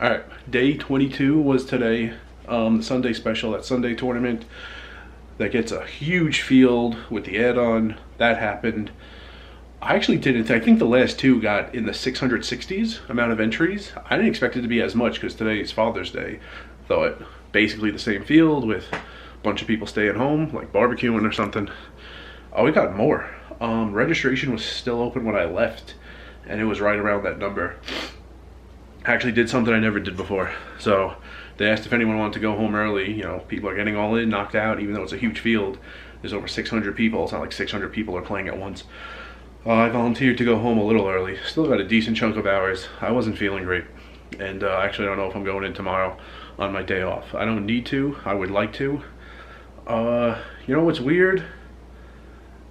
All right, day 22 was today. The Sunday special, that Sunday tournament that gets a huge field with the add-on. That happened. I actually didn't. I think the last two got in the 660s amount of entries. I didn't expect it to be as much because today is Father's Day. Thought basically the same field with a bunch of people staying home, like barbecuing or something. Oh, we got more. Registration was still open when I left, and it was right around that number. I actually did something I never did before. So they asked if anyone wanted to go home early. You know, people are getting all in, knocked out, even though it's a huge field. There's over 600 people. It's not like 600 people are playing at once. I volunteered to go home a little early. Still got a decent chunk of hours. I wasn't feeling great. And actually, I don't know if I'm going in tomorrow on my day off. I don't need to. I would like to. You know what's weird?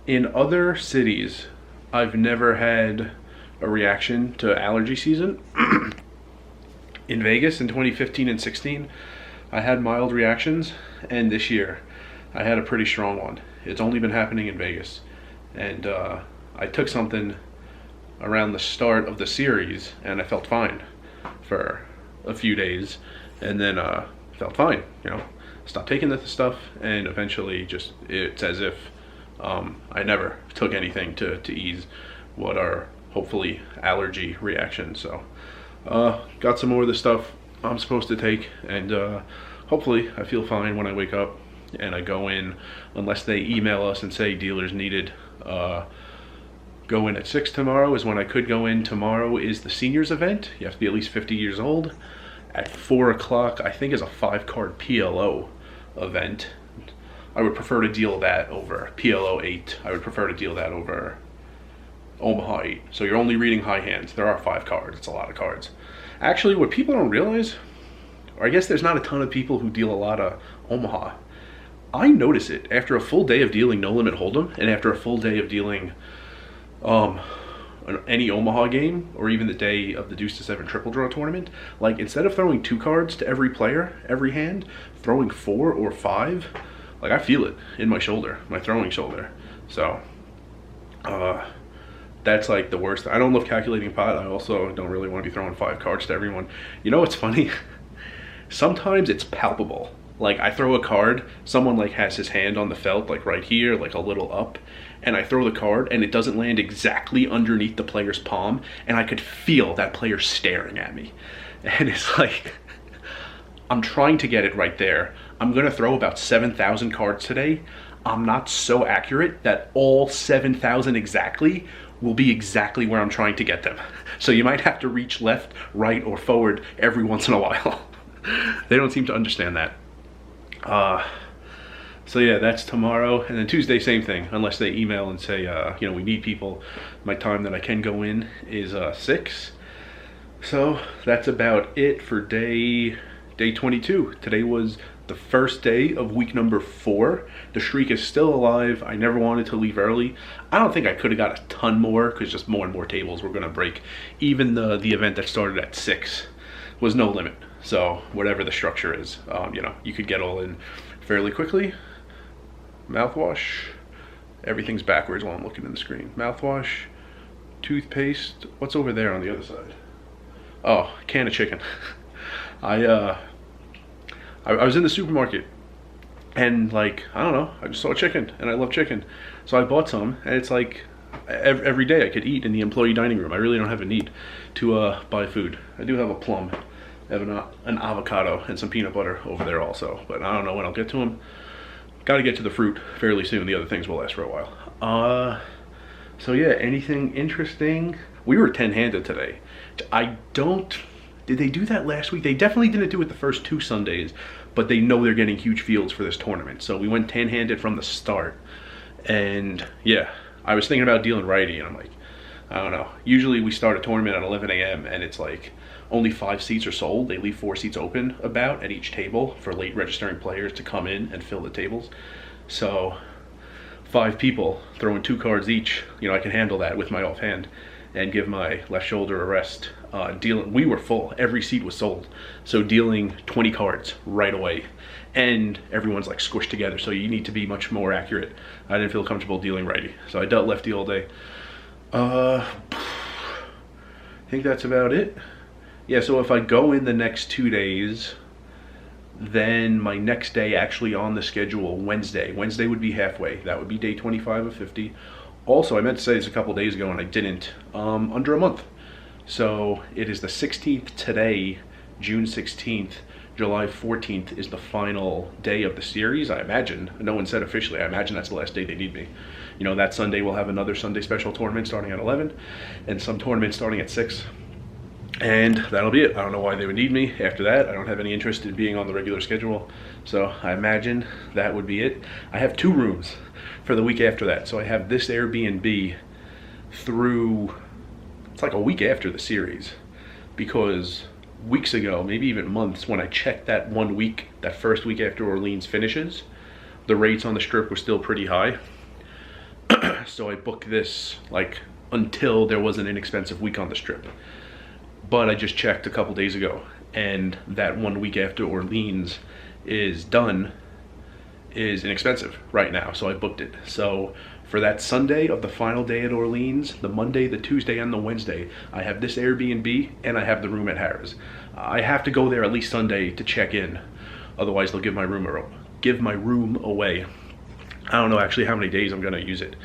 In other cities, I've never had a reaction to allergy season. In Vegas in 2015 and 16, I had mild reactions, and this year I had a pretty strong one. It's only been happening in Vegas. And I took something around the start of the series, and I felt fine for a few days, and then felt fine, you know. Stopped taking the stuff, and eventually just, it's as if I never took anything to ease what are hopefully allergy reactions. So got some more of the stuff I'm supposed to take, and hopefully I feel fine when I wake up and I go in, unless they email us and say dealers needed. Go in at 6 tomorrow is when I could go in. Tomorrow is the seniors event. You have to be at least 50 years old. At 4 o'clock, I think, is a 5-card PLO event. I would prefer to deal that over PLO 8. I would prefer to deal that over Omaha 8. So you're only reading high hands. There are 5 cards. It's a lot of cards. Actually, what people don't realize, or I guess there's not a ton of people who deal a lot of Omaha. I notice it after a full day of dealing No Limit Hold'em, and after a full day of dealing any Omaha game, or even the day of the Deuce to 7 Triple Draw tournament. Like, instead of throwing 2 cards to every player, every hand, throwing 4 or 5, like, I feel it in my shoulder, my throwing shoulder. So, that's like the worst. I don't love calculating pot. I also don't really want to be throwing 5 cards to everyone. You know what's funny? Sometimes it's palpable. Like, I throw a card, someone like has his hand on the felt, like right here, like a little up, and I throw the card and it doesn't land exactly underneath the player's palm, and I could feel that player staring at me. And it's like, I'm trying to get it right there. I'm gonna throw about 7,000 cards today. I'm not so accurate that all 7,000 exactly will be exactly where I'm trying to get them. So you might have to reach left, right, or forward every once in a while. They don't seem to understand that. So yeah, that's tomorrow, and then Tuesday, same thing, unless they email and say, you know, we need people. My time that I can go in is 6. So that's about it for day 22. Today was the first day of week number 4. The streak is still alive. I never wanted to leave early. I don't think I could have got a ton more, because just more and more tables were gonna break. Even the event that started at 6 was no limit. So whatever the structure is, you know, you could get all in fairly quickly. Mouthwash, everything's backwards while I'm looking at the screen. Mouthwash, toothpaste, what's over there on the other side? Oh, can of chicken. I was in the supermarket, and like, I don't know, I just saw chicken, and I love chicken. So I bought some, and it's like, every day I could eat in the employee dining room. I really don't have a need to buy food. I do have a plum. I have an avocado and some peanut butter over there also, but I don't know when I'll get to them. Got to get to the fruit fairly soon. The other things will last for a while. So yeah, anything interesting? We were 10-handed today. Did they do that last week? They definitely didn't do it the first 2 Sundays, but they know they're getting huge fields for this tournament. So we went 10-handed from the start. And yeah, I was thinking about dealing righty, and I'm like, I don't know. Usually we start a tournament at 11 a.m. and it's like only 5 seats are sold. They leave 4 seats open about at each table for late registering players to come in and fill the tables. So 5 people throwing 2 cards each, you know, I can handle that with my offhand and give my left shoulder a rest. We were full. Every seat was sold. So dealing 20 cards right away. And everyone's like squished together, so you need to be much more accurate. I didn't feel comfortable dealing righty, so I dealt lefty all day. I think that's about it. Yeah, so if I go in the next 2 days, then my next day actually on the schedule, Wednesday. Wednesday would be halfway. That would be day 25 of 50. Also, I meant to say this a couple days ago and I didn't. Under a month. So it is the 16th today, June 16th. July 14th is the final day of the series, I imagine. No one said officially. I imagine that's the last day they need me. You know, that Sunday we'll have another Sunday special tournament starting at 11 and some tournament starting at 6. And that'll be it. I don't know why they would need me after that. I don't have any interest in being on the regular schedule. So I imagine that would be it. I have 2 rooms for the week after that. So I have this Airbnb through, it's like a week after the series, because weeks ago, maybe even months, when I checked that 1 week, that first week after Orleans finishes, the rates on the strip were still pretty high. So I booked this like until there was an inexpensive week on the strip. But I just checked a couple days ago, and that 1 week after Orleans is done is inexpensive right now, so I booked it. So for that Sunday of the final day at Orleans, the Monday, the Tuesday, and the Wednesday, I have this Airbnb and I have the room at Harrah's. I have to go there at least Sunday to check in, otherwise they'll give my room away. I don't know actually how many days I'm gonna use it.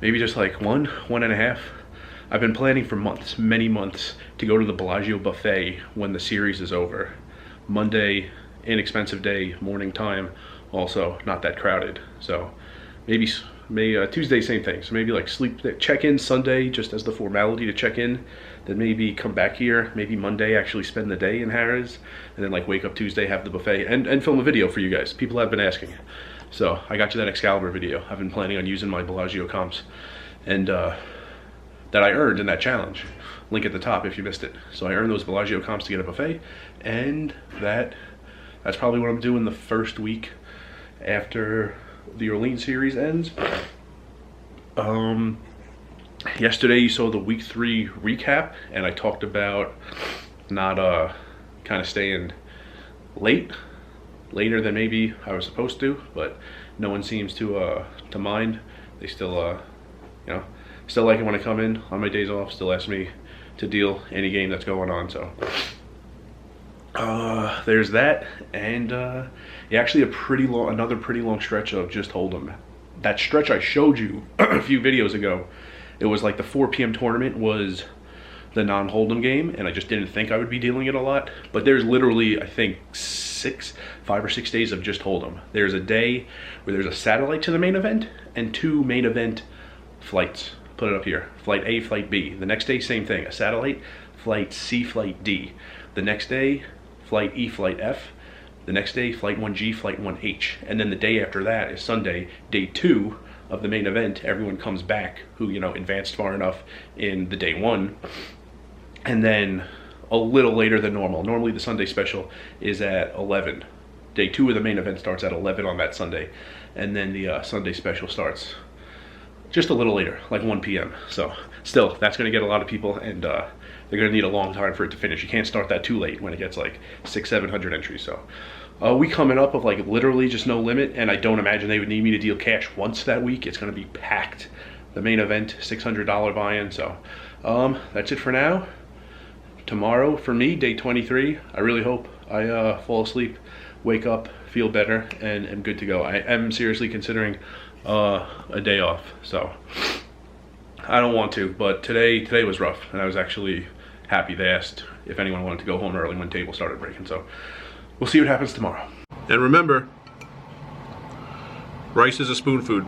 Maybe just like one and a half. I've been planning for months, many months, to go to the Bellagio buffet when the series is over. Monday, inexpensive day, morning time, also not that crowded. So maybe Tuesday, same thing. So maybe like check in Sunday just as the formality to check in, then maybe come back here, maybe Monday actually spend the day in Harrah's, and then like wake up Tuesday, have the buffet, and film a video for you guys. People have been asking. So I got you that Excalibur video. I've been planning on using my Bellagio comps, and that I earned in that challenge. Link at the top if you missed it. So I earned those Bellagio comps to get a buffet, and that's probably what I'm doing the first week after the Orleans series ends. Yesterday you saw the week 3 recap, and I talked about not kind of staying later than maybe I was supposed to, but no one seems to mind. They still you know, still like it when I come in on my days off, still ask me to deal any game that's going on. So there's that, and yeah, actually another pretty long stretch of just Hold'em. That stretch I showed you a few videos ago, it was like the 4 p.m. tournament was the non-Hold'em game, and I just didn't think I would be dealing it a lot. But there's literally, I think, 5 or 6 days of just Hold'em. There's a day where there's a satellite to the main event and 2 main event flights. Put it up here. Flight A, Flight B. The next day, same thing. A satellite, Flight C, Flight D. The next day, Flight E, Flight F. The next day, Flight 1G, Flight 1H. And then the day after that is Sunday, day 2 of the main event. Everyone comes back who, you know, advanced far enough in the day 1. And then a little later than normal. Normally the Sunday special is at 11. Day 2 of the main event starts at 11 on that Sunday. And then the Sunday special starts just a little later, like 1 p.m. So still, that's going to get a lot of people, and they're going to need a long time for it to finish. You can't start that too late when it gets like 600-700 entries. So we coming up of like literally just no limit, and I don't imagine they would need me to deal cash once that week. It's going to be packed. The main event, $600 buy-in. So that's it for now. Tomorrow for me, day 23. I really hope I fall asleep, wake up, feel better, and am good to go. I am seriously considering a day off, so I don't want to, but today was rough, and I was actually happy they asked if anyone wanted to go home early when tables started breaking. So we'll see what happens tomorrow. And remember, rice is a spoon food.